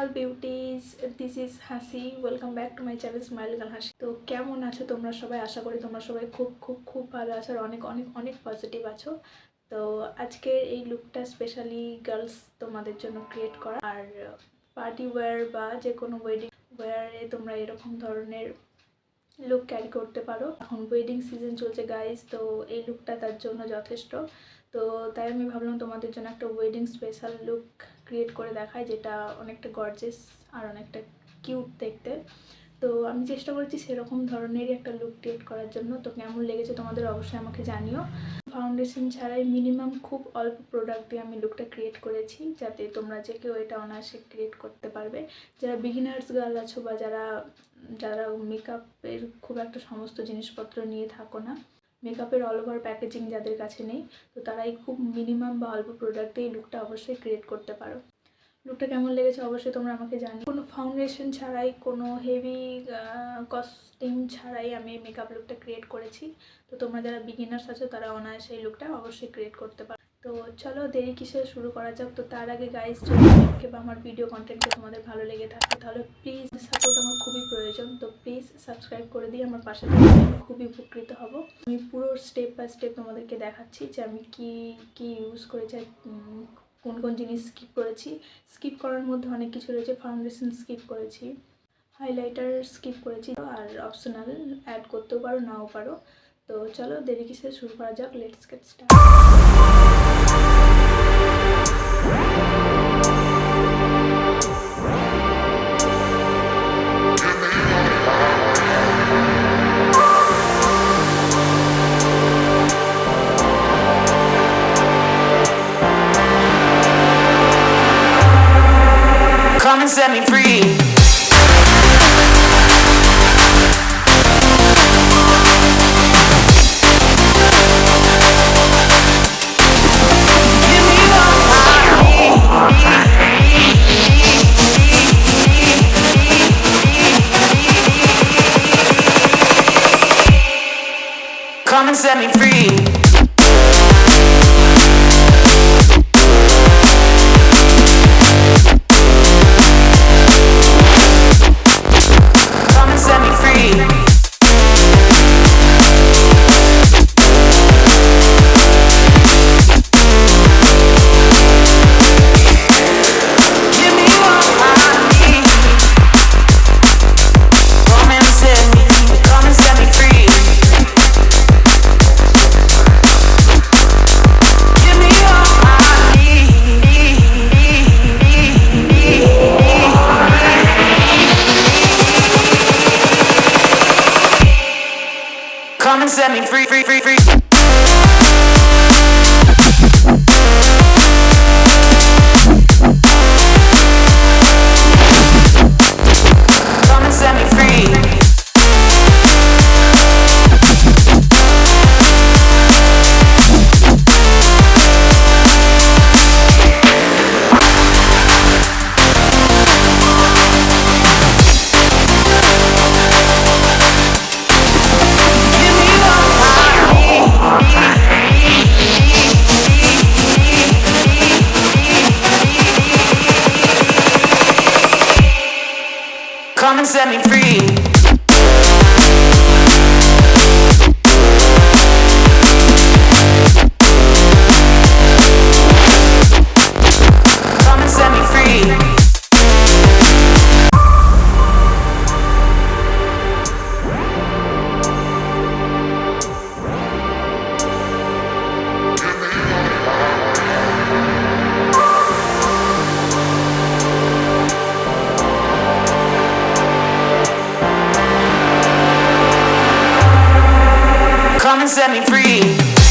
all beauties, this is Hasi. Welcome back to my channel Smile Girl Hasi. তো কেমন আছো তোমরা সবাই? আশা করি তোমরা সবাই খুব খুব খুব ভালো আছো আর অনেক অনেক অনেক পজিটিভ আছো। তো আজকে এই লুকটা স্পেশালি গার্লস তোমাদের জন্য ক্রিয়েট করা, আর পার্টি ওয়্যার বা যে কোনো ওয়েডিং ওয়্যারে তোমরা এরকম ধরনের লুক ক্যারি করতে পারো। এখন ওয়েডিং সিজন চলছে গাইজ, তো এই লুকটা তার জন্য যথেষ্ট। তো তাই আমি ভাবলাম তোমাদের জন্য একটা ওয়েডিং স্পেশাল লুক ক্রিয়েট করে দেখায়, যেটা অনেকটা গর্জিয়াস আর অনেকটা কিউট দেখতে। তো আমি চেষ্টা করেছি সেরকম ধরনেরই একটা লুক ক্রিয়েট করার জন্য। তো কেমন লেগেছে তোমাদের অবশ্যই আমাকে জানিও। ফাউন্ডেশন ছাড়াই মিনিমাম খুব অল্প প্রোডাক্ট দিয়ে আমি লুকটা ক্রিয়েট করেছি, যাতে তোমরা যে কেউ এটা অনায়াসে ক্রিয়েট করতে পারবে। যারা বিগিনার্স গার্ল আছো বা যারা মেকআপের খুব একটা সমস্ত জিনিসপত্র নিয়ে থাকো না, মেকআপের অল ওভার প্যাকেজিং যাদের কাছে নেই, তো তারাই খুব মিনিমাম বা অল্প প্রোডাক্টে এই লুকটা অবশ্যই ক্রিয়েট করতে পারো। লুকটা কেমন লেগেছে অবশ্যই তোমরা আমাকে জানিও। কোনো ফাউন্ডেশন ছাড়াই, কোনো হেভি কস্টিউম ছাড়াই আমি মেকআপ লুকটা ক্রিয়েট করেছি। তো তোমরা যারা বিগিনার্স আছো তারা অনায়াসে এই লুকটা অবশ্যই ক্রিয়েট করতে পারো। তো চলো দেরি কিসে শুরু করা যাক। তো তার আগে গাইজ, যদি আমাকে বা আমার ভিডিও কন্টেন্টকে তোমাদের ভালো লেগে থাকে তাহলে প্লিজ, সাপোর্ট আমার খুবই প্রয়োজন, তো প্লিজ সাবস্ক্রাইব করে দিয়ে আমার পাশে থাকলে আমি খুবই উপকৃত হব। আমি পুরো স্টেপ বাই স্টেপ তোমাদেরকে দেখাচ্ছি যে আমি কি ইউজ করেছি, কোন কোন জিনিস স্কিপ করেছি। স্কিপ করার মধ্যে অনেক কিছু রয়েছে। ফাউন্ডেশন স্কিপ করেছি, হাইলাইটার স্কিপ করেছি, আর অপশনাল অ্যাড করতেও পারো নাও পারো। তো চলো দেরি কিসে শুরু করা যাক। Let's get start. Come and set me free. Give me what I need. Come and set me free. Come and set me free, free, free, free. Come and set me free. Come and set me free. Come and set me free. Come and set me free.